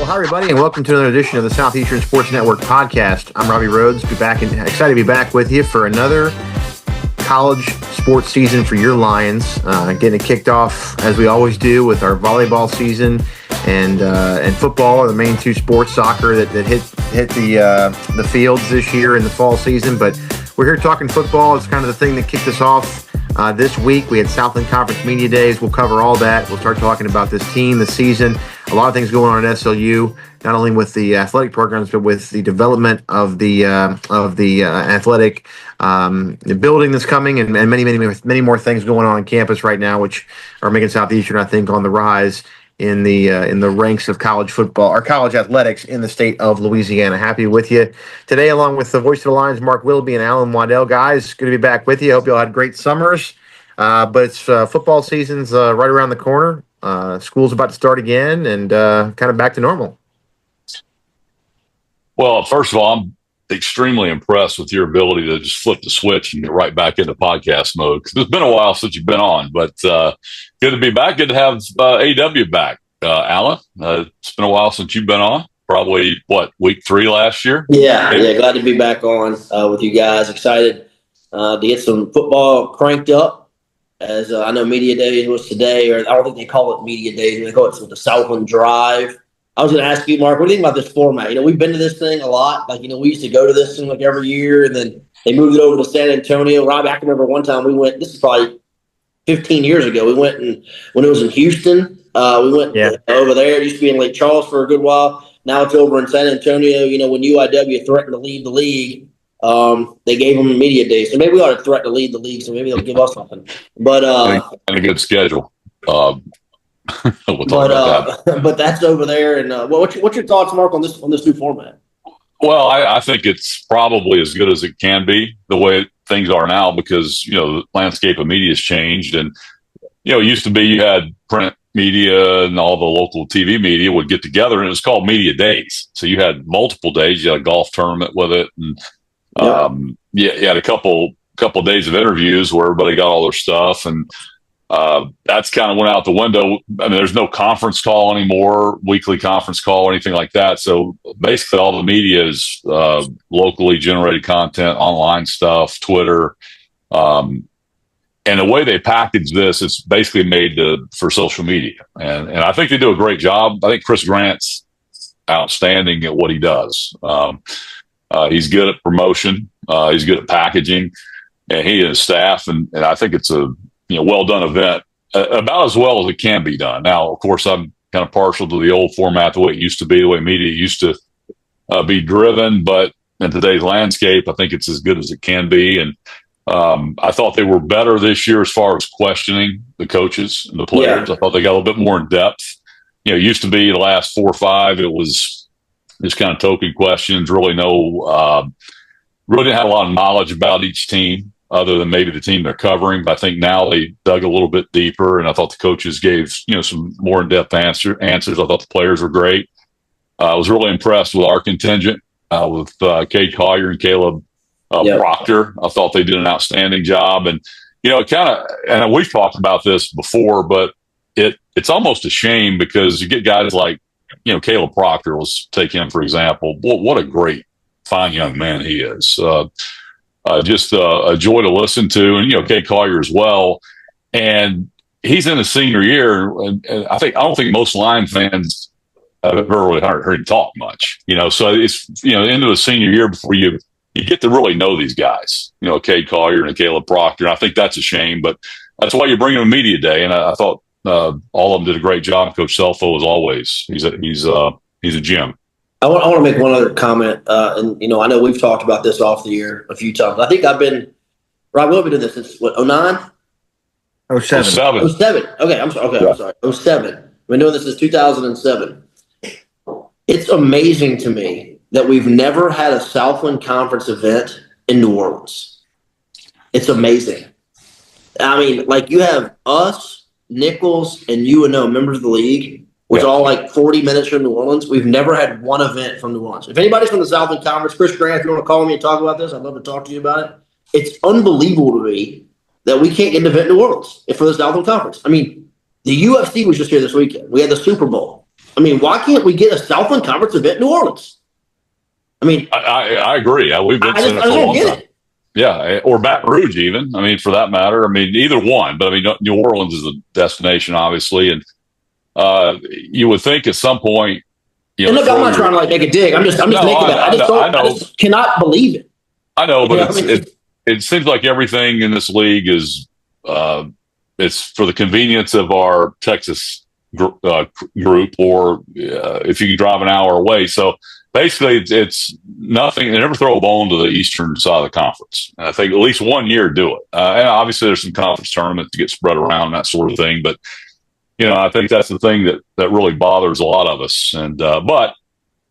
Hi, everybody, and welcome to another edition of the Southeastern Sports Network podcast. I'm Robbie Rhodes. Excited to be back with you for another college sports season for your Lions. Getting it kicked off as we always do with our volleyball season and football are the main two sports. Soccer that hit the fields this year in the fall season, but we're here talking football. It's kind of the thing that kicked us off. This week, we had Southland Conference Media Days. We'll cover all that. We'll start talking about this team, the season, a lot of things going on at SLU, not only with the athletic programs, but with the development of the athletic the building that's coming, and many more things going on campus right now, which are making Southeastern, I think, on the rise in the ranks of college football or college athletics in the state of Louisiana. Happy with you today, along with the voice of the Lions, Mark Willoughby and Alan Waddell. Guys, good to be back with you. Hope you all had great summers. But it's football season's right around the corner. School's about to start again, and kind of back to normal. Well, first of all, I'm extremely impressed with your ability to just flip the switch and get right back into podcast mode. Because it's been a while since you've been on, but good to be back. Good to have AW back. Alan, it's been a while since you've been on. Probably, week 3 last year? Yeah, glad to be back on with you guys. Excited to get some football cranked up. As I know Media Days was today, or I don't think they call it Media Days. They call it the Southland Drive. I was going to ask you, Mark, what do you think about this format? We've been to this thing a lot. We used to go to this thing every year, and then they moved it over to San Antonio. Rob, I can remember one time we went, this is probably 15 years ago, we went when it was in Houston. We went over there. It used to be in Lake Charles for a good while. Now it's over in San Antonio. When UIW threatened to leave the league, they gave them a media day. So maybe we ought to threaten to leave the league, so maybe they'll give us something. But and a good schedule. We'll talk about that. But that's over there. And what's your thoughts, Mark, on this new format? Well, I think it's probably as good as it can be the way things are now, because the landscape of media has changed, and it used to be you had print media and all the local TV media would get together, and it was called media days. So you had multiple days. You had a golf tournament with it, and you had a couple of days of interviews where everybody got all their stuff, and that's kind of went out the window. I mean, there's no conference call anymore, weekly conference call or anything like that. So basically all the media is locally generated content, online stuff, Twitter. And the way they package this, it's basically made for social media. And I think they do a great job. I think Chris Grant's outstanding at what he does. He's good at promotion. He's good at packaging, and he and his staff. And I think it's a well done event, about as well as it can be done. Now, of course, I'm kind of partial to the old format, the way it used to be, the way media used to be driven. But in today's landscape, I think it's as good as it can be. And I thought they were better this year as far as questioning the coaches and the players. I thought they got a little bit more in depth. It used to be the last 4 or 5, it was just kind of token questions, really didn't have a lot of knowledge about each team other than maybe the team they're covering. But I think now they dug a little bit deeper, and I thought the coaches gave, some more in-depth answers. I thought the players were great. I was really impressed with our contingent, with Cade Collier and Caleb Proctor. I thought they did an outstanding job. And, and we've talked about this before, but it's almost a shame because you get guys like, Caleb Proctor, let's take him for example. What a great, fine young man he is. Just a joy to listen to. And, Cade Collier as well. And he's in his senior year. And I don't think most Lion fans have ever really heard him talk much, so it's, into his senior year before you get to really know these guys, Cade Collier and Caleb Proctor. And I think that's a shame, but that's why you bring them a media day. And I thought all of them did a great job. Coach Selfo, as always, he's a gem. I want to make one other comment. And, I know we've talked about this off the air a few times. I think Rob, we've been doing this since, 09? 07. 07. Okay, I'm sorry. I'm sorry. 07. We've been doing this since 2007. It's amazing to me that we've never had a Southland Conference event in New Orleans. It's amazing. I mean, you have us, Nichols, and UNO, members of the league, which are all 40 minutes from New Orleans. We've never had one event from New Orleans. If anybody's from the Southland Conference, Chris Grant, if you want to call me and talk about this, I'd love to talk to you about it. It's unbelievable to me that we can't get an event in New Orleans for the Southland Conference. I mean, the UFC was just here this weekend. We had the Super Bowl. I mean, why can't we get a Southland Conference event in New Orleans? I mean, I agree. We've been saying it for a long time. Yeah, or Baton Rouge, even. I mean, for that matter. I mean, either one. But I mean, New Orleans is a destination, obviously, and you would think at some point. And look, I'm not trying to make a dig. I'm just making that. I just cannot believe it. I know, but it seems like everything in this league is it's for the convenience of our Texas group, or if you can drive an hour away. So basically, it's nothing. They never throw a bone to the eastern side of the conference. And I think at least 1 year do it. And obviously, there's some conference tournaments to get spread around, that sort of thing. But I think that's the thing that really bothers a lot of us. And but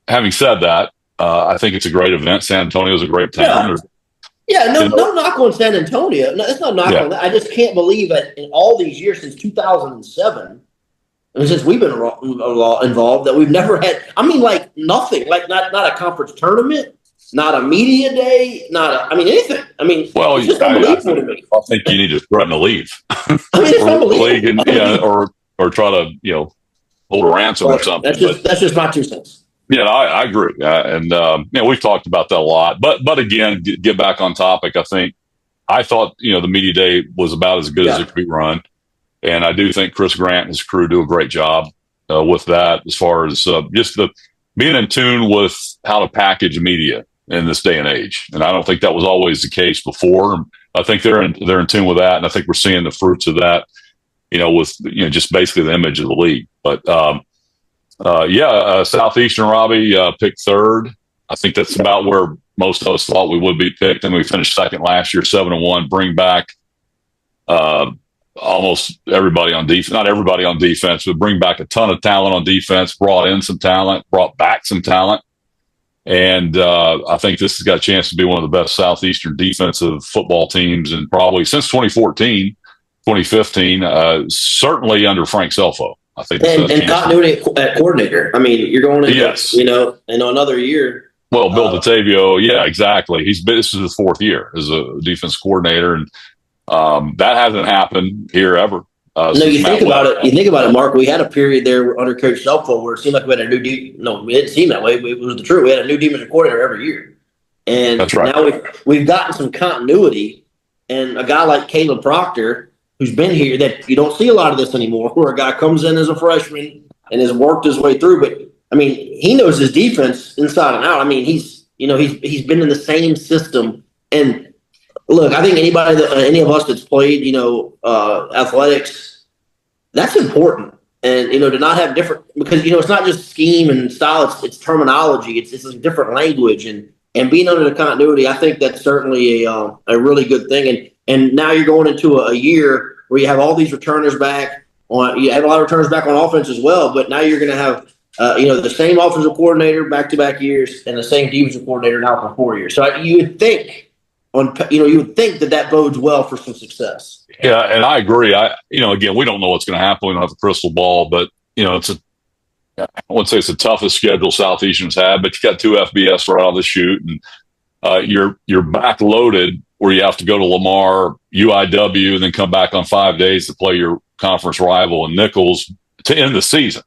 having said that, I think it's a great event. San Antonio is a great town. Yeah, no knock on San Antonio. No, it's not knock on that. I just can't believe that in all these years since 2007, and since we've been involved, that we've never had. I mean, like nothing, like not a conference tournament, not a media day, anything. I mean, well, it's just unbelievable to me. I think you need to threaten to leave. I mean, it's unbelievable. League or try to hold a ransom or something. That's just my 2 cents. Yeah, I agree, and we've talked about that a lot. But again, get back on topic. I thought the media day was about as good as it could be run, and I do think Chris Grant and his crew do a great job with that, as far as just being in tune with how to package media in this day and age. And I don't think that was always the case before. I think they're in tune with that, and I think we're seeing the fruits of that. With just basically the image of the league, but. Southeastern, Robbie, picked third. I think that's about where most of us thought we would be picked. And we finished second last year, 7-1. Bring back almost everybody on defense. Not everybody on defense, but bring back a ton of talent on defense. Brought in some talent, brought back some talent. And I think this has got a chance to be one of the best Southeastern defensive football teams, and probably since 2014, 2015, certainly under Frank Selfo. I think and continuity at coordinator. I mean, you're going into another year. Well, Bill Datavio, yeah, exactly. This is his 4th year as a defense coordinator, and that hasn't happened here ever. You think about it, Mark. We had a period there under Coach Selfo where it seemed like we had a new No, it didn't seem that way. It was the truth. We had a new defensive coordinator every year, and that's right. Now we've gotten some continuity, and a guy like Caleb Proctor, who's been here, that you don't see a lot of this anymore, where a guy comes in as a freshman and has worked his way through. But I mean, he knows his defense inside and out. I mean, he's been in the same system. And look, I think any of us that's played, athletics, that's important. And to not have different, because it's not just scheme and style; it's terminology. It's a different language, and being under the continuity, I think that's certainly a really good thing. And now you're going into a year where you have all these returners back you have a lot of returners back on offense as well, but now you're going to have, the same offensive coordinator back-to-back years and the same defensive coordinator now for 4 years. So you would think that bodes well for some success. Yeah. And I agree. Again, we don't know what's going to happen. We don't have a crystal ball, but I wouldn't say it's the toughest schedule Southeastern's had, but you got 2 FBS right out of the chute, and you're backloaded, where you have to go to Lamar, UIW, and then come back on 5 days to play your conference rival in Nichols to end the season.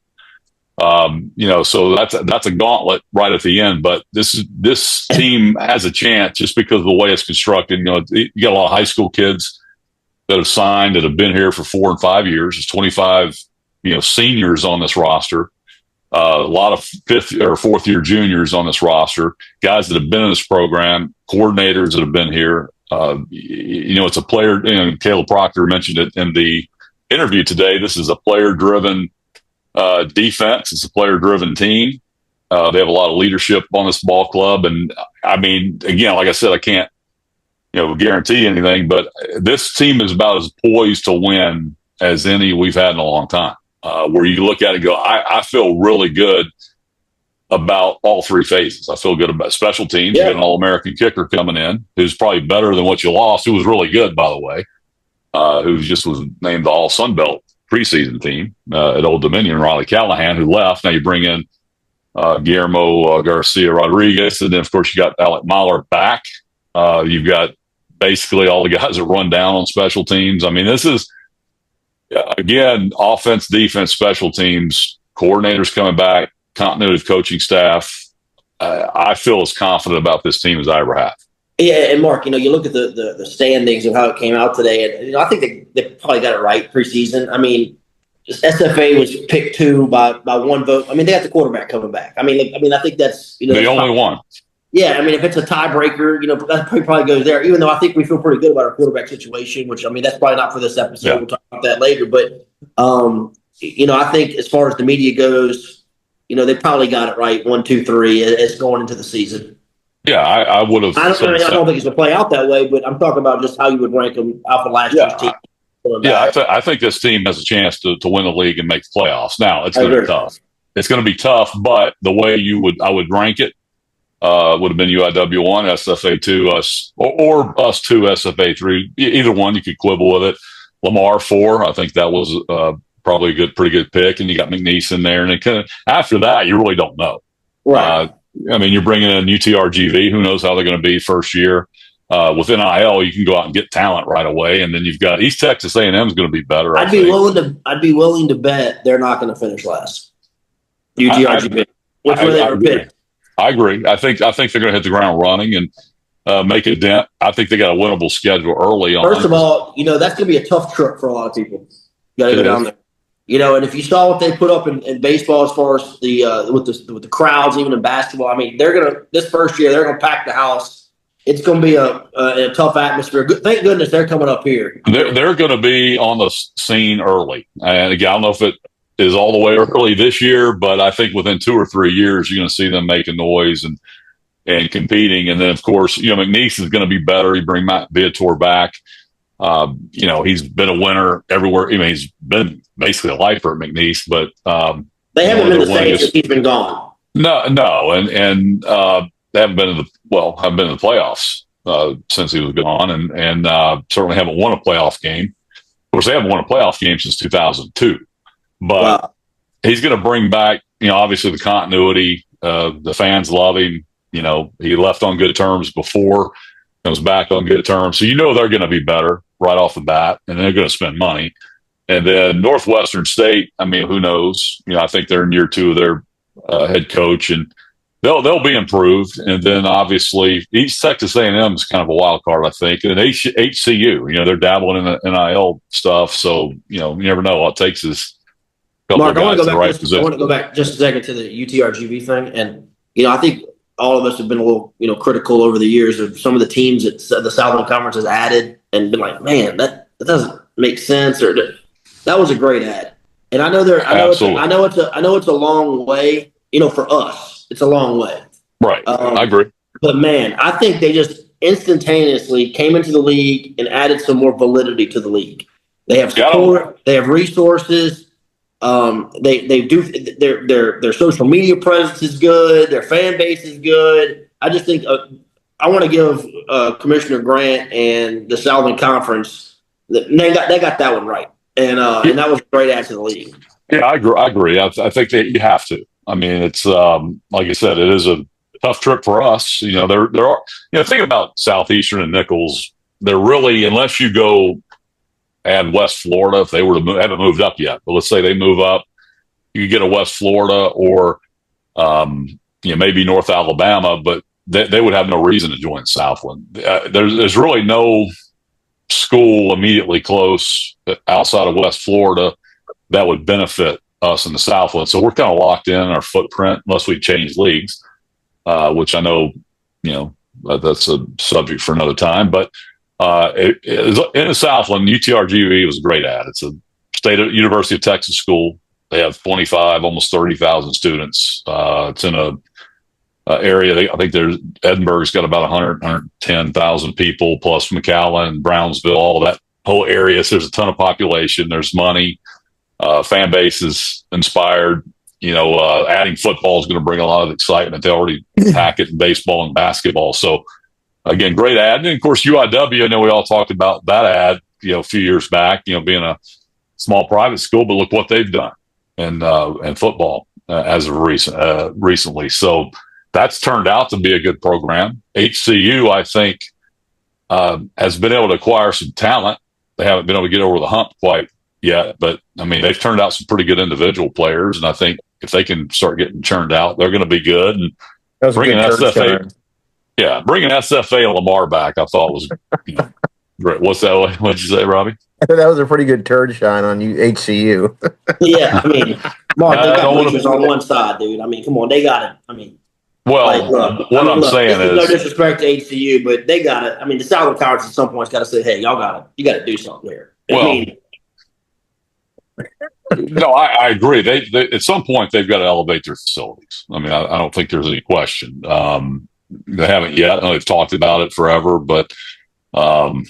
So that's a gauntlet right at the end. But this team has a chance just because of the way it's constructed. You got a lot of high school kids that have signed that have been here for 4 and 5 years. There's 25 seniors on this roster. A lot of 5th or 4th year juniors on this roster, guys that have been in this program, coordinators that have been here. It's a player. Caleb Proctor mentioned it in the interview today. This is a player-driven defense. It's a player-driven team. They have a lot of leadership on this ball club, and I mean, again, like I said, I can't guarantee anything, but this team is about as poised to win as any we've had in a long time. Where you look at it and go, I feel really good about all 3 phases. I feel good about special teams. You got an All-American kicker coming in who's probably better than what you lost, who was really good, by the way, who just was named the All-Sun Belt preseason team at Old Dominion, Riley Callahan, who left. Now you bring in Guillermo Garcia Rodriguez, and then, of course, you got Alec Mahler back. You've got basically all the guys that run down on special teams. I mean, this is, again, offense, defense, special teams, coordinators coming back, continuity of coaching staff. I feel as confident about this team as I ever have. Yeah, and Mark, you look at the standings of how it came out today, and I think they probably got it right preseason. I mean, just SFA was picked 2 by 1 vote. I mean, they got the quarterback coming back. I mean, I think that's the only one. Yeah, I mean, if it's a tiebreaker, that probably goes there. Even though I think we feel pretty good about our quarterback situation, which that's probably not for this episode. Yeah. We'll talk about that later. But I think as far as the media goes, they probably got it right 1, 2, 3 as going into the season. Yeah, I would have. I don't think it's going to play out that way, but I'm talking about just how you would rank them out for last year's team. I think this team has a chance to win the league and make the playoffs. Now, it's going to be tough. It's going to be tough, but the way I would rank it would have been UIW 1, SFA 2, us, or us 2, SFA 3. Either one, you could quibble with it. Lamar 4, I think that was probably pretty good pick, and you got McNeese in there. And after that, you really don't know. Right. You're bringing in UTRGV. Who knows how they're going to be first year? With NIL, you can go out and get talent right away, and then you've got East Texas A&M is going to be better. I'd be willing to bet they're not going to finish last. UTRGV, which way they were picked. I agree. I think they're going to hit the ground running and make a dent. I think they got a winnable schedule early on. First of all, that's going to be a tough trip for a lot of people. You got to go down there. And if you saw what they put up in baseball as far as with the crowds, even in basketball, I mean, this first year they're gonna pack the house. It's gonna be a tough atmosphere. Thank goodness they're coming up here. They're going to be on the scene early, and again, I don't know if it is all the way early this year, but I think within 2 or 3 years you're going to see them making noise and competing. And then of course, McNeese is going to be better. You bring Matt Viator back. He's been a winner everywhere. I mean, he's been basically a lifer at McNeese, but they haven't been the same since he's been gone. No, and they haven't been in the playoffs since he was gone, and certainly haven't won a playoff game. Of course, they haven't won a playoff game since 2002. But he's going to bring back, obviously the continuity. The fans love him. He left on good terms before, comes back on good terms, so they're going to be better right off the bat, and they're going to spend money. And then Northwestern State, I mean, who knows? I think they're in year 2 of their head coach, and they'll be improved. And then obviously East Texas A&M is kind of a wild card, I think. And HCU, they're dabbling in the NIL stuff, so you never know. All it takes is a couple Mark, of guys in the right I position. want to go back just a second to the UTRGV thing, and I think all of us have been a little critical over the years of some of the teams that the Southern Conference has added, and been like, man, that doesn't make sense, or that was a great ad. And I know it's a long way. For us, it's a long way. Right. I agree. But man, I think they just instantaneously came into the league and added some more validity to the league. They have support. They have resources. They do their social media presence is good. Their fan base is good. I just think I want to give Commissioner Grant and the Southern Conference they got that one right, and that was a great add to the league. Yeah, I agree. I think that you have to. I mean, it's like I said, it is a tough trip for us. There are think about Southeastern and Nichols. They're really, unless you go add West Florida, if they were to haven't moved up yet, but let's say they move up, you get a West Florida or maybe North Alabama, but they would have no reason to join Southland. There's really no school immediately close outside of West Florida that would benefit us in the Southland. So we're kind of locked in our footprint unless we change leagues, which I know, that's a subject for another time. But in the Southland, UTRGV was a great ad. It's a University of Texas school. They have 25, almost 30,000 students. It's in a area. I think Edinburgh's got about 110,000 people, plus McAllen, Brownsville, all that whole area. So there's a ton of population. There's money. Fan base is inspired. Adding football is going to bring a lot of excitement. They already pack it in baseball and basketball. So, again, great ad. And, of course, UIW, I know we all talked about that ad, a few years back, being a small private school, but look what they've done in football as of recently. So that's turned out to be a good program. HCU, I think, has been able to acquire some talent. They haven't been able to get over the hump quite yet, but I mean, they've turned out some pretty good individual players, and I think if they can start getting churned out, they're going to be good. And That was a bringing good turd SFA, shine. yeah, bringing SFA and Lamar back, I thought was great. What's that? What'd you say, Robbie? That was a pretty good turd shine on you, HCU. Yeah, I mean, Mark, they I got don't wanna- bleachers on one side, dude. I mean, come on, they got it. I mean, Well, what I'm saying this is no is, disrespect to HCU, but they got it. I mean, the Southern Conference at some point's got to say, "Hey, y'all got it. You got to do something here." Well, I mean, no, I agree. They at some point they've got to elevate their facilities. I mean, I don't think there's any question. They haven't yet. I know they've talked about it forever, but you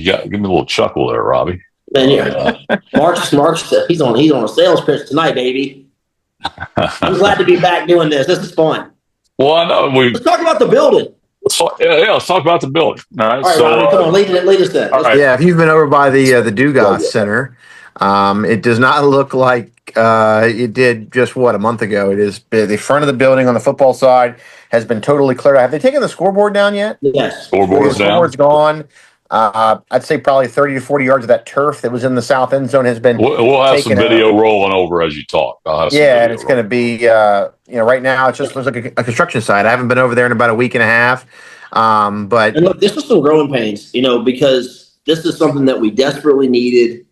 got give me a little chuckle there, Robbie. man, yeah. Mark's he's on a sales pitch tonight, baby. I'm glad to be back doing this. This is fun. Well, I know Let's talk about the building. let's talk about the building. All right. All right, So, Robbie, come on, lead us there. all right. Yeah, if you've been over by the Dugas Center, it does not look like it did just a month ago. It is the front of the building on the football side has been totally cleared out. Have they taken the scoreboard down yet? Yes. Scoreboard's The down. scoreboard's gone. I'd say probably 30 to 40 yards of that turf that was in the south end zone has been. We'll have some taken out. video rolling over as you talk. Yeah, and it's going to be, right now it just looks like a construction site. I haven't been over there in about a week and a half. But And look, this is some growing pains, because this is something that we desperately needed.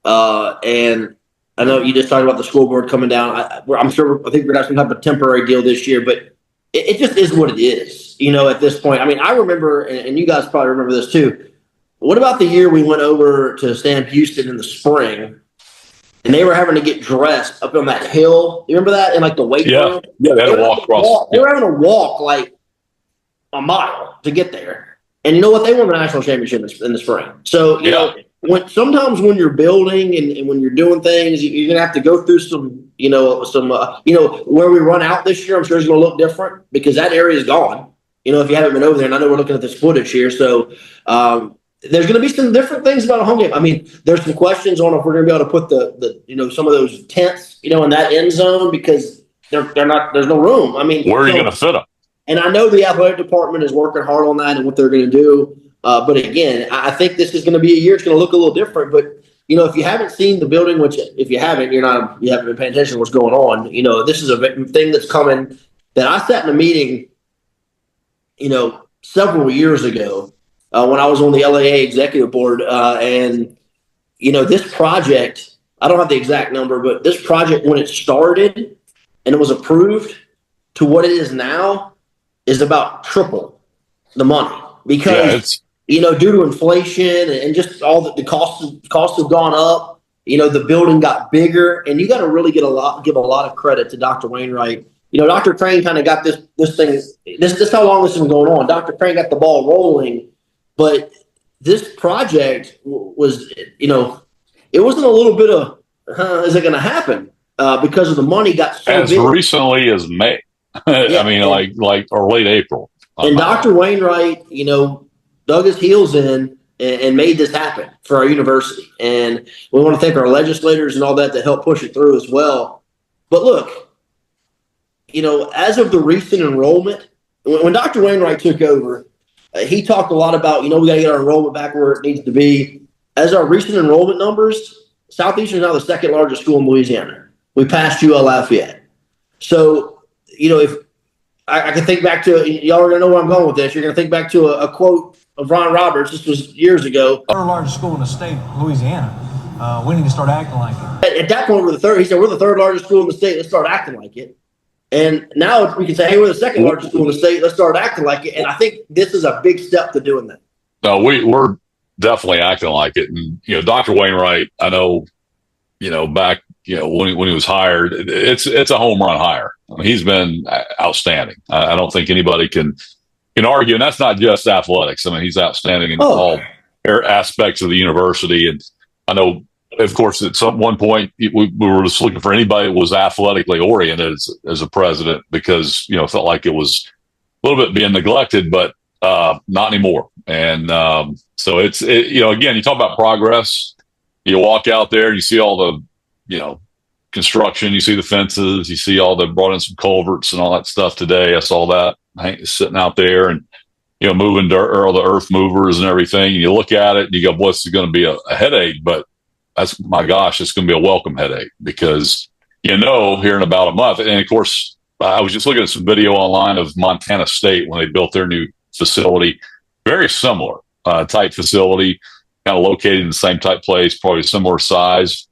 And I know you just talked about the scoreboard coming down. I think we're going to have some type of temporary deal this year, but it just is what it is, at this point. I mean, I remember, and you guys probably remember this too. What about the year we went over to Sam Houston in the spring and they were having to get dressed up on that hill? You remember that in like the weight room? Yeah, they had to walk across. They were having to walk like a mile to get there. And you know what? They won the national championship in the spring. So, sometimes when you're building and when you're doing things, you're going to have to go through some where we run out this year, I'm sure it's going to look different because that area is gone. If you haven't been over there, and I know we're looking at this footage here. So, there's going to be some different things about a home game. I mean, there's some questions on if we're going to be able to put the some of those tents, in that end zone because they're not. There's no room. I mean, Where are you going to fit them? And I know the athletic department is working hard on that and what they're going to do. But again, I think this is going to be a year. It's going to look a little different. But if you haven't seen the building, which if you haven't, you haven't been paying attention to what's going on. This is a thing that's coming. That I sat in a meeting, several years ago when I was on the LAA executive board, and this project. I don't have the exact number, but this project when it started and it was approved to what it is now is about triple the money because due to inflation and just all the costs have gone up. The building got bigger, and you got to really give a lot of credit to Dr. Wainwright. Dr. Crane kind of got this thing. This is how long this has been going on. Dr. Crane got the ball rolling, but this project was, it wasn't a little bit of, is it going to happen? Because of the money got so as big. Recently as May. Yeah, I mean, like or late April. And Dr. Wainwright, dug his heels in and made this happen for our university. And we want to thank our legislators and all that helped push it through as well. But look, as of the recent enrollment, when Dr. Wainwright took over, he talked a lot about, we got to get our enrollment back where it needs to be. As our recent enrollment numbers, Southeastern is now the second largest school in Louisiana. We passed UL Lafayette. So, if I can think back to, y'all are going to know where I'm going with this. You're going to think back to a quote of Ron Roberts. This was years ago. Third largest school in the state, Louisiana. We need to start acting like it. At that point, we're the third. He said, we're the third largest school in the state. Let's start acting like it. And now we can say, hey, we're the second largest school in the state. Let's start acting like it. And I think this is a big step to doing that. No, we're definitely acting like it. And, Dr. Wainwright, I know, back, when he was hired, it's a home run hire. I mean, he's been outstanding. I don't think anybody can argue. And that's not just athletics. I mean, he's outstanding in all aspects of the university. And I know, of course, at one point, we were just looking for anybody that was athletically oriented as a president because, it felt like it was a little bit being neglected, but not anymore. And so it's again, you talk about progress. You walk out there, you see all the, construction, you see the fences, you see brought in some culverts and all that stuff today. I saw that sitting out there and, moving dirt or all the earth movers and everything. And you look at it and you go, boy, this is going to be a headache. But that's my gosh, it's going to be a welcome headache because here in about a month, and of course, I was just looking at some video online of Montana State when they built their new facility, very similar type facility, kind of located in the same type place, probably similar size,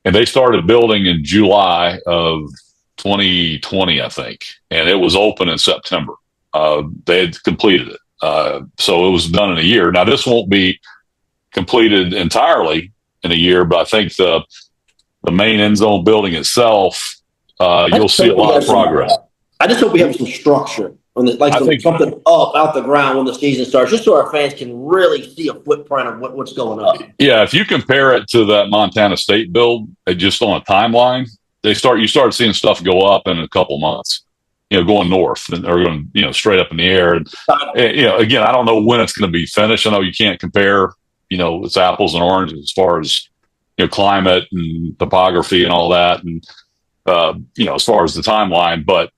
and they started building in July of 2020, I think, and it was open in September. They had completed it. So it was done in a year. Now, this won't be completed entirely in a year, but I think the main end zone building itself, you'll see a lot of progress. I just hope we have some structure on the, something up out the ground when the season starts, just so our fans can really see a footprint of what's going on. Yeah, if you compare it to that Montana State build, just on a timeline, you start seeing stuff go up in a couple months. Going north or going, straight up in the air. And, again, I don't know when it's going to be finished. I know you can't compare, it's apples and oranges as far as, climate and topography and all that. And, as far as the timeline, but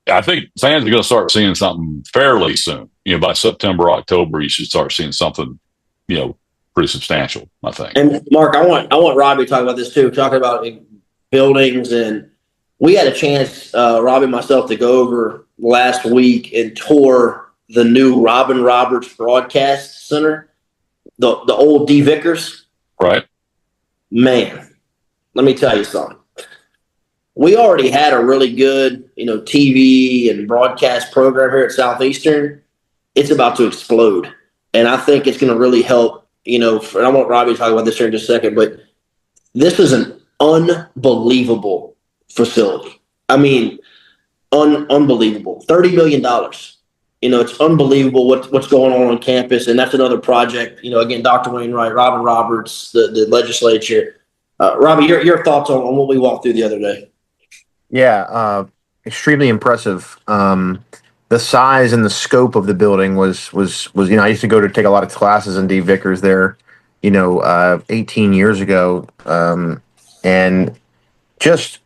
I think fans are going to start seeing something fairly soon. By September, October, you should start seeing something, pretty substantial, I think. And Mark, I want Robbie to talk about this too, talking about buildings. And we had a chance, Robbie and myself, to go over last week and tour the new Robin Roberts Broadcast Center, the old D. Vickers. Right. Man, let me tell you something. We already had a really good, TV and broadcast program here at Southeastern. It's about to explode. And I think it's going to really help, and I want Robbie to talk about this here in just a second, but this is an unbelievable facility. I mean, unbelievable. $30 million. It's unbelievable what's going on campus. And that's another project, again, Dr. Wainwright, Robin Roberts, the legislature. Robbie, your thoughts on what we walked through the other day? Yeah, extremely impressive. The size and the scope of the building was I used to go to take a lot of classes in D. Vickers there, 18 years ago, and just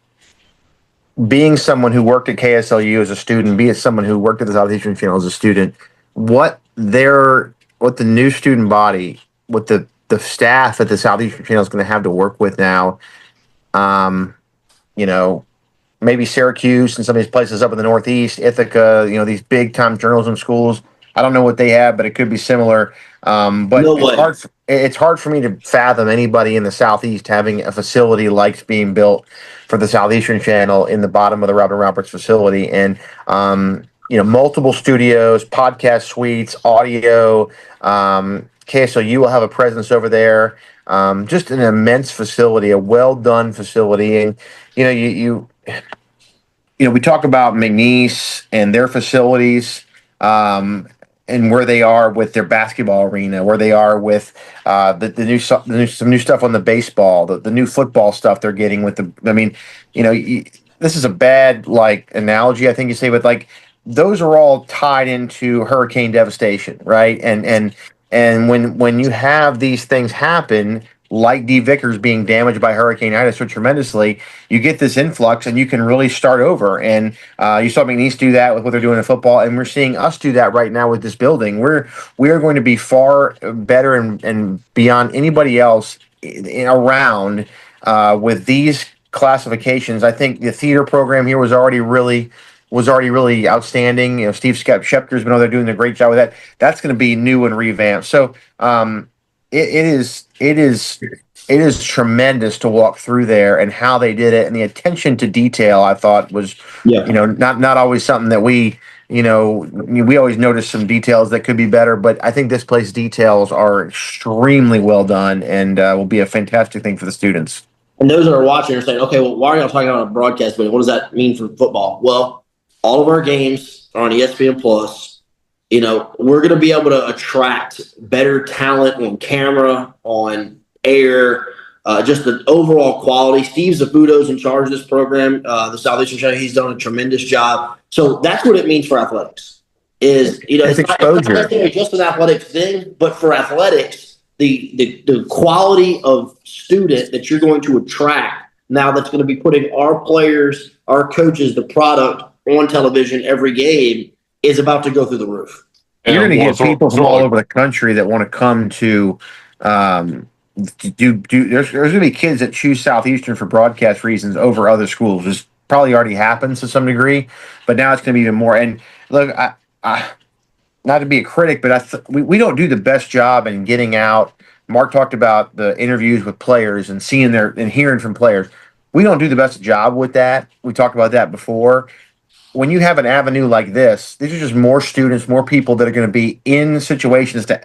being someone who worked at KSLU as a student, be it someone who worked at the Southeastern Channel as a student, what the new student body, what the staff at the Southeastern Channel is going to have to work with now, maybe Syracuse and some of these places up in the Northeast, Ithaca, these big time journalism schools. I don't know what they have, but it could be similar. But it's hard for me to fathom anybody in the Southeast having a facility like being built for the Southeastern Channel in the bottom of the Robin Roberts facility. And, multiple studios, podcast suites, audio. KSLU will have a presence over there. Just an immense facility, a well done facility. And, we talk about McNeese and their facilities, and where they are with their basketball arena, where they are with some new stuff on the baseball, the new football stuff they're getting with this is a bad analogy, I think you say, but those are all tied into hurricane devastation, right? And when you have these things happen, like D. Vickers being damaged by Hurricane Ida so tremendously, you get this influx and you can really start over. And you saw McNeese do that with what they're doing in football, and we're seeing us do that right now with this building. We are going to be far better and beyond anybody else around with these classifications. I think the theater program here was already really outstanding. Steve Shepker's been over there doing a great job with that. That's going to be new and revamped. So it is tremendous to walk through there and how they did it, and the attention to detail I thought was not always something that we always notice some details that could be better, but I think this place details are extremely well done and will be a fantastic thing for the students. And those that are watching are saying, okay, well, why are y'all talking about a broadcast? But what does that mean for football? Well, all of our games are on ESPN Plus. We're going to be able to attract better talent on camera, on air, just the overall quality. Steve Zaputo's in charge of this program, the Southeastern Channel. He's done a tremendous job. So that's what it means for athletics. It's exposure. Not just an athletics thing, but for athletics, the quality of student that you're going to attract now that's going to be putting our players, our coaches, the product on television every game is about to go through the roof. You're going to get people from all over the country that want to come to there's going to be kids that choose Southeastern for broadcast reasons over other schools. This probably already happens to some degree, but now it's going to be even more. And look, I not to be a critic, but we don't do the best job in getting out. Mark talked about the interviews with players and seeing their and hearing from players. We don't do the best job with that. We talked about that before. When you have an avenue like this, these are just more students, more people that are going to be in situations to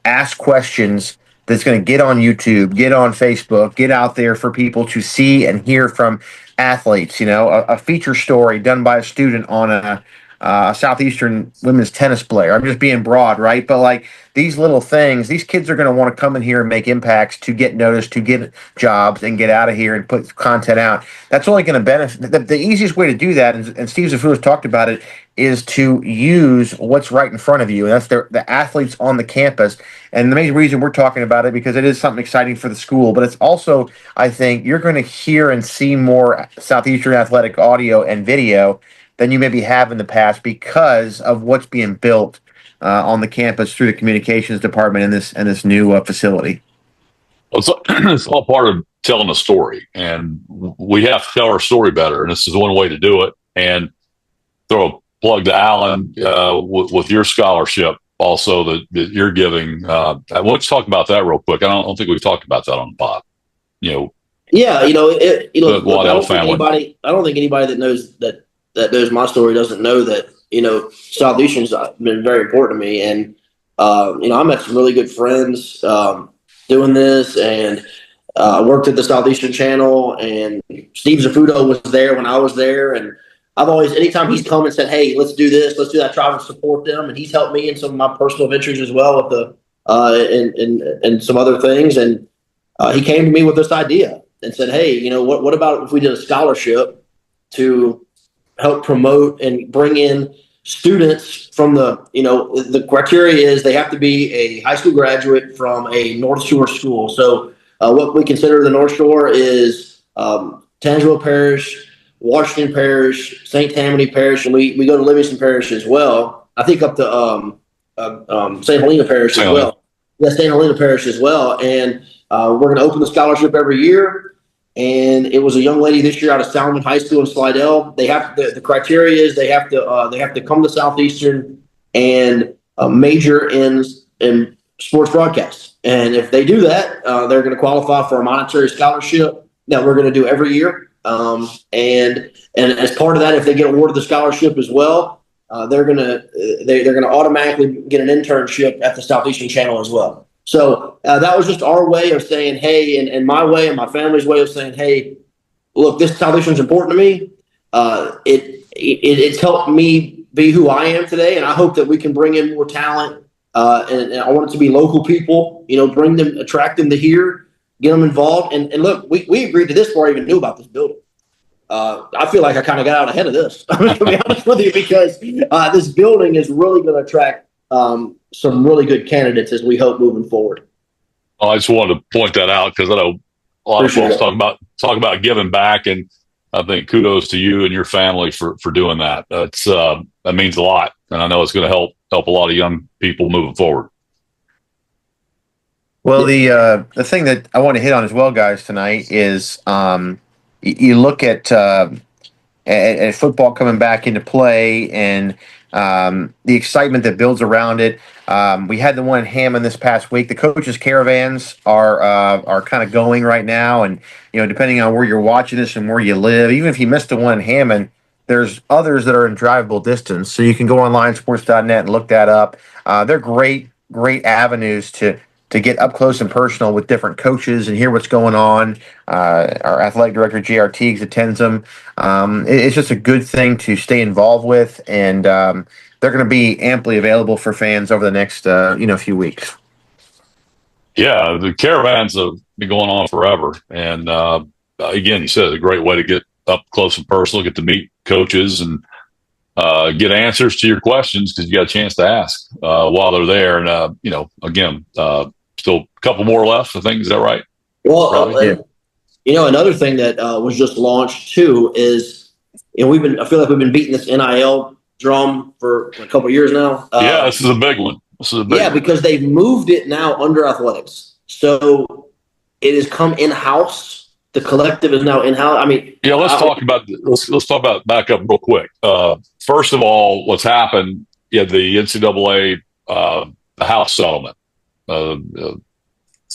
ask questions that's going to get on YouTube, get on Facebook, get out there for people to see and hear from athletes. You know, a feature story done by a student on a Southeastern women's tennis player. I'm just being broad, right? But like these little things, these kids are going to want to come in here and make impacts to get noticed, to get jobs, and get out of here and put content out. That's only going to benefit. The easiest way to do that, and Steve Zafulis talked about it, is to use what's right in front of you. And that's the athletes on the campus. And the main reason we're talking about it because it is something exciting for the school, but it's also, I think, you're going to hear and see more Southeastern athletic audio and video than you maybe have in the past because of what's being built on the campus through the communications department in this new facility. Well, it's all part of telling a story, and we have to tell our story better. And this is one way to do it. And throw a plug to Alan with your scholarship also that you're giving. Let's talk about that real quick. I don't think we've talked about that on the pod. Yeah, I don't think anybody that knows my story doesn't know that, Southeastern's been very important to me. And, I met some really good friends doing this, and I worked at the Southeastern channel, and Steve Zafuto was there when I was there. And I've always, anytime he's come and said, hey, let's do this, let's do that, try to support them. And he's helped me in some of my personal ventures as well with and some other things. And he came to me with this idea and said, hey, what about if we did a scholarship to help promote and bring in students from the criteria is they have to be a high school graduate from a North Shore school. So what we consider the North Shore is Tangelo Parish, Washington Parish, St. Tammany Parish, and we go to Livingston Parish as well. I think up to St. Helena Parish as well. Yeah, St. Helena Parish as well. And we're going to open the scholarship every year. And it was a young lady this year out of Salmon High School in Slidell. They have the criteria is they have to come to Southeastern and major in sports broadcast. And if they do that, they're going to qualify for a monetary scholarship that we're going to do every year. And as part of that, if they get awarded the scholarship as well, they're going to automatically get an internship at the Southeastern channel as well. So that was just our way of saying, hey, and my way and my family's way of saying, hey, look, this Southeastern is important to me. It's helped me be who I am today, and I hope that we can bring in more talent. And I want it to be local people, bring them, attract them to here, get them involved. And look, we agreed to this before I even knew about this building. I feel like I kind of got out ahead of this, to be honest with you, because this building is really going to attract some really good candidates as we hope moving forward. Well, I just wanted to point that out because I know a lot of folks talk about giving back, and I think kudos to you and your family for doing that. That means a lot, and I know it's going to help a lot of young people moving forward. Well, the thing that I want to hit on as well, guys, tonight is you look at football coming back into play and the excitement that builds around it. We had the one in Hammond this past week. The coaches' caravans are kind of going right now, and depending on where you're watching this and where you live, even if you missed the one in Hammond, there's others that are in drivable distance. So you can go online, sports.net, and look that up. They're great avenues to get up close and personal with different coaches and hear what's going on. Our athletic director, J.R. Teagues, attends them. It's just a good thing to stay involved with, and they're going to be amply available for fans over the next few weeks. Yeah, the caravans have been going on forever. And again, you said it's a great way to get up close and personal, get to meet coaches and get answers to your questions because you got a chance to ask while they're there. And, again, still a couple more left, I think. Is that right? Well, another thing that was just launched too is, I feel like we've been beating this NIL drum for a couple of years now. This is a big one. Because they've moved it now under athletics. So it has come in house. The collective is now in house. I mean, Yeah, let's talk about back up real quick. First of all, what's happened? Yeah, the NCAA the House settlement,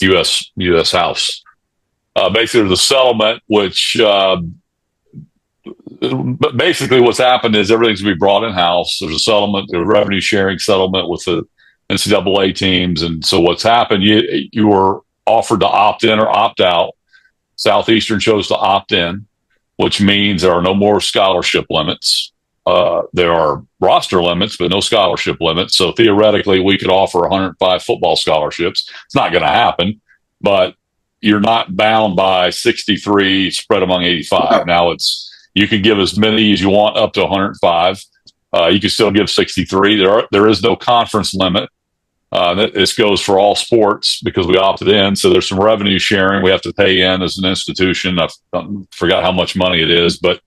U.S. House. Basically, the settlement, which basically what's happened is everything's going to be brought in house. There's a settlement, a revenue sharing settlement with the NCAA teams, and so what's happened? You were offered to opt in or opt out. Southeastern chose to opt in, which means there are no more scholarship limits. There are roster limits, but no scholarship limits. So theoretically, we could offer 105 football scholarships. It's not going to happen, but you're not bound by 63 spread among 85. Now you can give as many as you want up to 105. You can still give 63. There is no conference limit. This goes for all sports because we opted in. So there's some revenue sharing we have to pay in as an institution. I forgot how much money it is, but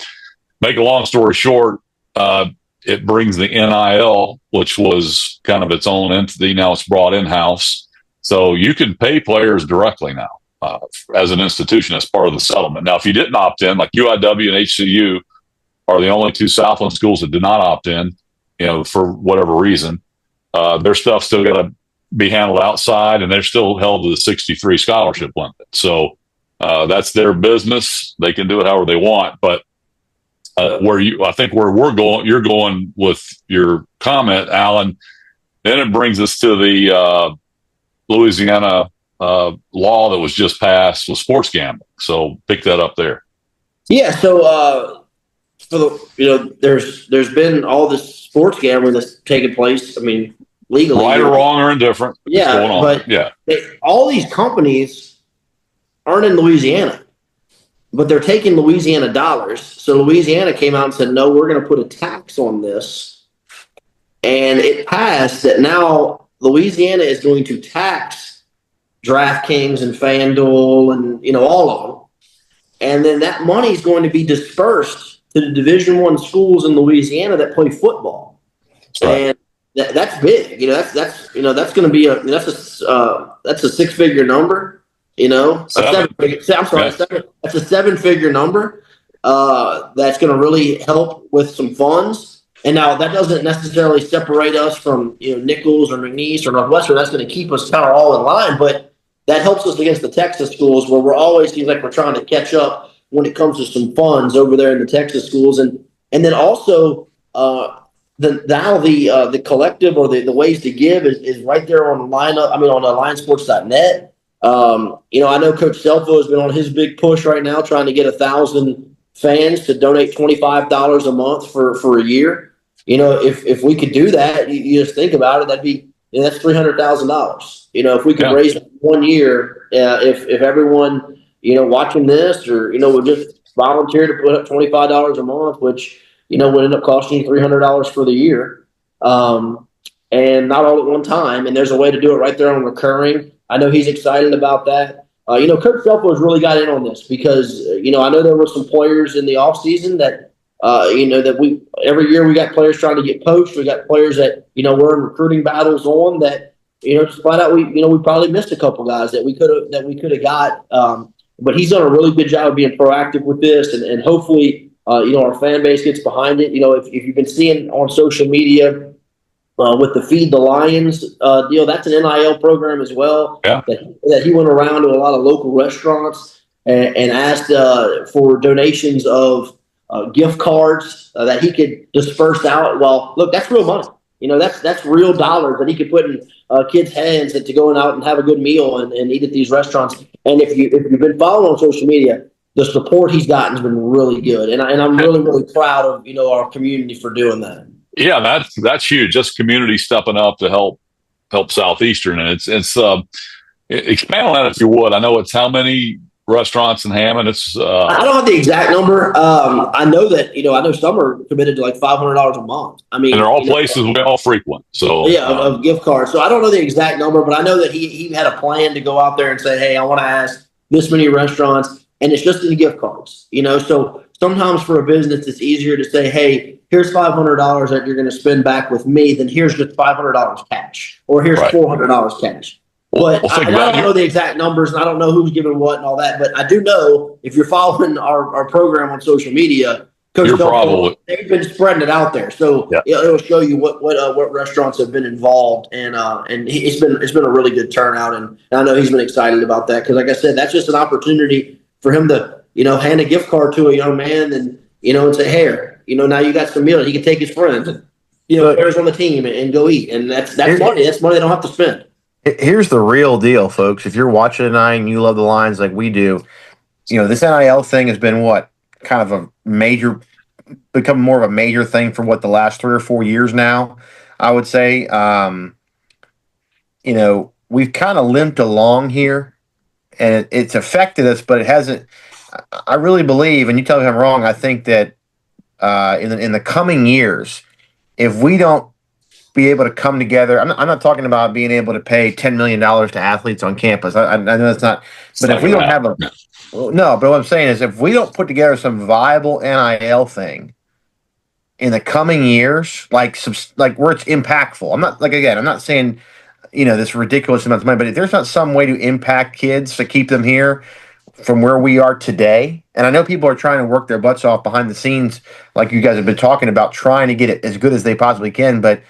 make a long story short, it brings the NIL, which was kind of its own entity. Now it's brought in house. So you can pay players directly now as an institution as part of the settlement. Now, if you didn't opt in, like UIW and HCU are the only two Southland schools that did not opt in, for whatever reason. Their stuff's still got to be handled outside, and they're still held to the 63 scholarship limit. So that's their business. They can do it however they want. But I think where you're going with your comment, Alan, then it brings us to the Louisiana law that was just passed with sports gambling. So pick that up there. Yeah. So there's been all this sports gambling that's taken place. I mean, legally, right or wrong or indifferent. Yeah, going on. But all these companies aren't in Louisiana, but they're taking Louisiana dollars. So Louisiana came out and said, no, we're going to put a tax on this. And it passed that now Louisiana is going to tax DraftKings and FanDuel and, all of them. And then that money is going to be dispersed to the Division I schools in Louisiana that play football. Right. And that's big. That's going to be that's a six-figure number. That's a seven-figure number. That's going to really help with some funds. And now that doesn't necessarily separate us from Nichols or McNeese or Northwestern. That's going to keep us kind of all in line, but that helps us against the Texas schools where we're always seems like we're trying to catch up when it comes to some funds over there in the Texas schools, and then also the collective or the ways to give is right there on lineup. I mean, on LionSports.net. I know Coach Selfo has been on his big push right now, trying to get 1,000 fans to donate $25 a month for a year. If we could do that, you just think about it. That'd be that's $300,000. If we could raise it 1 year, if everyone watching this or would just volunteer to put up $25 a month, which would end up costing you $300 for the year, and not all at one time. And there's a way to do it right there on recurring. I know he's excited about that. Coach Selfo has really got in on this because I know there were some players in the offseason that. That we every year we got players trying to get poached. We got players that we're in recruiting battles on that just flat out we probably missed a couple guys that we could have got. But he's done a really good job of being proactive with this, and hopefully our fan base gets behind it. If you've been seeing on social media with the Feed the Lions deal, that's an NIL program as well. Yeah. That he went around to a lot of local restaurants and asked for donations of. Gift cards that he could disperse out. Well, look, that's real money. That's real dollars that he could put in kids' hands to going out and have a good meal and eat at these restaurants. And if you've been following on social media, the support he's gotten has been really good. And I'm really, really proud of our community for doing that. Yeah, that's huge. Just community stepping up to help Southeastern, and it's expand on that if you would. I know it's how many restaurants in Hammond. It's I don't have the exact number. I know that I know some are committed to like $500 a month. I mean, and they're all places we all frequent. So of gift cards. So I don't know the exact number, but I know that he had a plan to go out there and say, hey, I want to ask this many restaurants, and it's just in the gift cards. So sometimes for a business, it's easier to say, hey, here's $500 that you're going to spend back with me, than here's just $500 cash, or here's $400 cash. But think I about don't it. know the exact numbers, and I don't know who's giving what and all that. But I do know if you're following our program on social media, Coach You're Delco, probably they've been spreading it out there, so Yeah. it'll show you what restaurants have been involved, and it's been a really good turnout, and I know he's been excited about that because, like I said, that's just an opportunity for him to hand a gift card to a young man and and say, hey, now you got some meals. He can take his friends, and players on the team and go eat, and that's money. That's money they don't have to spend. Here's the real deal, folks. If you're watching tonight and you love the Lions like we do, this NIL thing has been kind of become more of a major thing for the last 3 or 4 years now, I would say. We've kind of limped along here and it's affected us, but it hasn't. I really believe, and you tell me if I'm wrong, I think that in the coming years, if we don't be able to come together. I'm not talking about being able to pay $10 million to athletes on campus. I know that's not, but if we don't have no, but what I'm saying is if we don't put together some viable NIL thing in the coming years, like where it's impactful. I'm not saying, this ridiculous amount of money, but if there's not some way to impact kids to keep them here from where we are today, and I know people are trying to work their butts off behind the scenes, like you guys have been talking about, trying to get it as good as they possibly can, but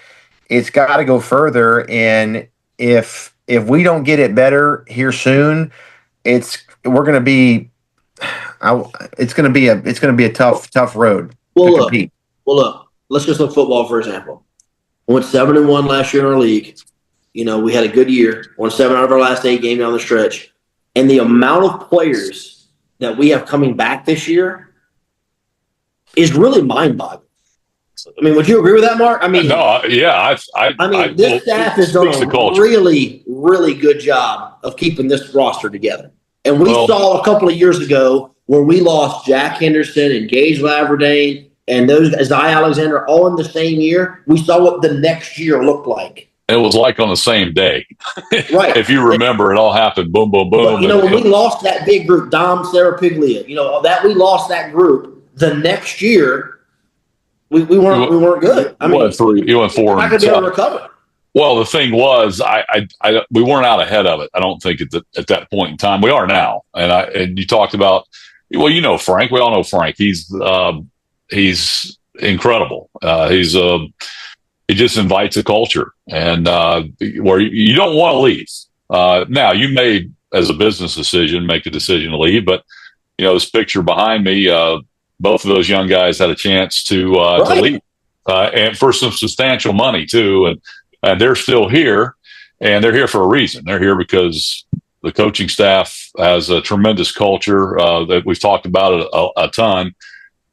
it's got to go further. And if we don't get it better here soon, it's going to be a tough road to compete. Look. Let's just look football for example. We went 7-1 last year in our league. We had a good year. Won 7 out of our last 8 games down the stretch, and the amount of players that we have coming back this year is really mind-boggling. I mean, would you agree with that, Mark? I mean, no, yeah. This staff has done a really, really good job of keeping this roster together. And we saw a couple of years ago where we lost Jack Henderson and Gage Laverdane and those Isaiah Alexander all in the same year. We saw what the next year looked like. It was like on the same day. Right. If you remember, it all happened boom, boom, boom. But, when we lost that big group, Dom, Sarah Piglia, that we lost that group, the next year we weren't good. I mean, you went 4. Not going to be able to recover. Well, the thing was, we weren't out ahead of it. I don't think at that point in time. We are now, and you talked about. Well, Frank. We all know Frank. He's incredible. He just invites a culture, and where you don't want to leave. Now, you may, as a business decision, make the decision to leave, but this picture behind me. Both of those young guys had a chance to leave, and for some substantial money too, and they're still here, and they're here for a reason. They're here because the coaching staff has a tremendous culture that we've talked about a ton,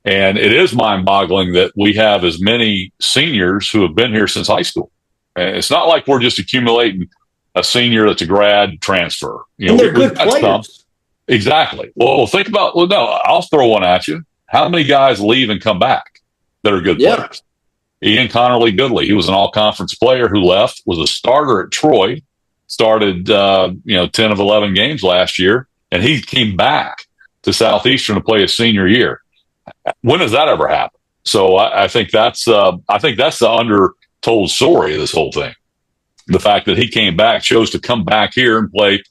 and it is mind-boggling that we have as many seniors who have been here since high school. And it's not like we're just accumulating a senior that's a grad transfer. And they're good players. Exactly. Well, think about. Well, no, I'll throw one at you. How many guys leave and come back that are good players? Ian Connerly Goodley, he was an all-conference player who left, was a starter at Troy, started 10 of 11 games last year, and he came back to Southeastern to play his senior year. When does that ever happen? So I think that's the undertold story of this whole thing. The fact that he came back, chose to come back here and play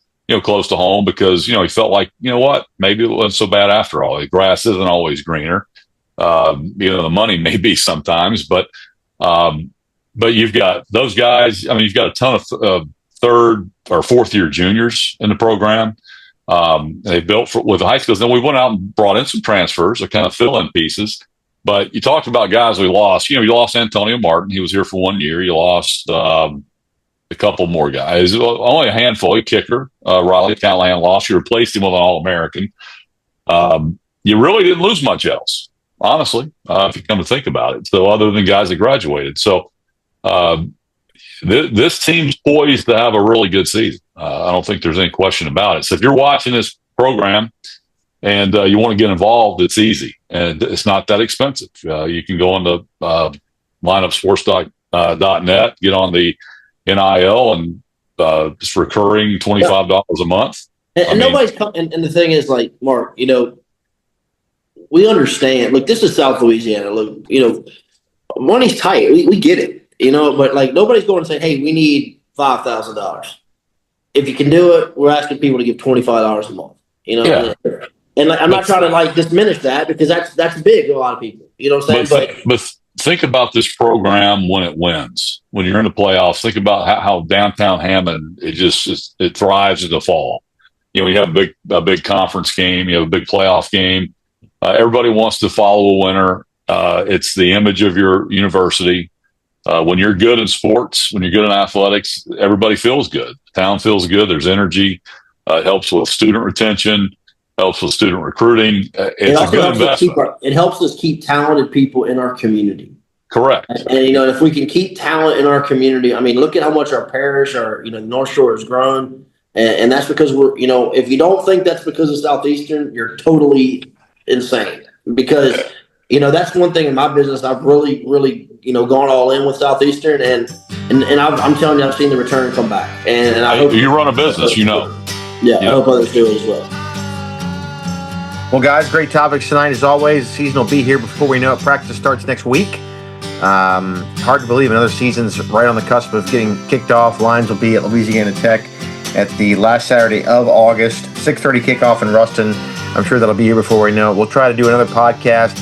close to home because, he felt like, what, maybe it wasn't so bad after all. The grass isn't always greener. The money may be sometimes, but you've got those guys. I mean, you've got a ton of third or fourth year juniors in the program. They built with the high schools. Then we went out and brought in some transfers to kind of fill in pieces. But you talked about guys we lost. You lost Antonio Martin. He was here for 1 year. You lost a couple more guys, only a handful. A kicker, Riley Callahan lost. You replaced him with an All-American. You really didn't lose much else, honestly, if you come to think about it. So other than guys that graduated. So this team's poised to have a really good season. I don't think there's any question about it. So if you're watching this program and you want to get involved, it's easy. And it's not that expensive. You can go on to lineupsports.net, get on the NIL, and just recurring $25 a month. And nobody's coming. And the thing is, like, Mark, we understand. Look, this is South Louisiana. Look, money's tight. We get it. But like nobody's going to say, "Hey, we need $5,000." if you can do it, we're asking people to give $25 a month. Yeah. And I'm not trying to diminish that, because that's big to a lot of people. You know what I'm saying? But think about this program when it wins. When you're in the playoffs, think about how downtown Hammond it thrives in the fall. You have a big conference game, you have a big playoff game. Everybody wants to follow a winner. It's the image of your university. When you're good in sports, when you're good in athletics, everybody feels good. The town feels good. There's energy. It helps with student retention. Helps with student recruiting. It's a good investment. It helps us keep talented people in our community. Correct. And if we can keep talent in our community, look at how much our parish, North Shore has grown, and that's because we're, if you don't think that's because of Southeastern, you're totally insane. Because that's one thing in my business I've really, really gone all in with Southeastern, and I'm telling you, I've seen the return come back. And I hope you run a business, Yeah, I hope others do it as well. Well, guys, great topics tonight. As always, the season will be here before we know it. Practice starts next week. Hard to believe another season's right on the cusp of getting kicked off. Lions will be at Louisiana Tech at the last Saturday of August, 6:30 kickoff in Ruston. I'm sure that'll be here before we know it. We'll try to do another podcast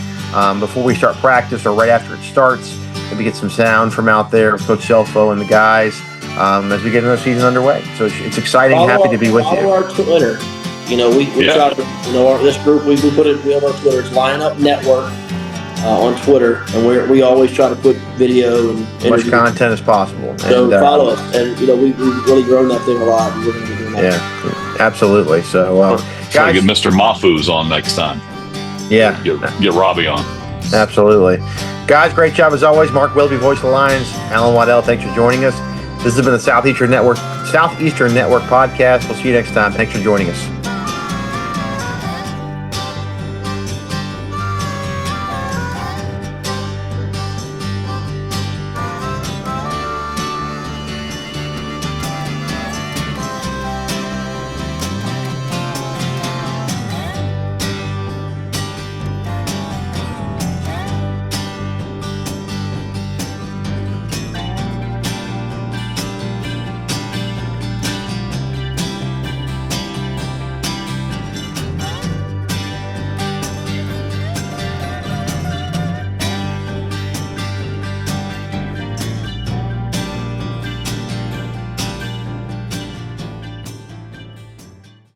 before we start practice or right after it starts. Maybe get some sound from out there, Coach Selfo and the guys, as we get another season underway. So it's exciting. Happy to be with you. Follow our Twitter. We try to, this group, we have our Twitter. It's Line Up Network on Twitter, and we always try to put video and as much content as possible. So follow us, and we've really grown that thing a lot. And we're going to be doing that. Yeah, absolutely. So, guys, get Mr. Mahfouz on next time. Yeah, get Robbie on. Absolutely, guys. Great job as always. Mark Willoughby, voice of the Lions. Alan Waddell, thanks for joining us. This has been the Southeastern Network podcast. We'll see you next time. Thanks for joining us.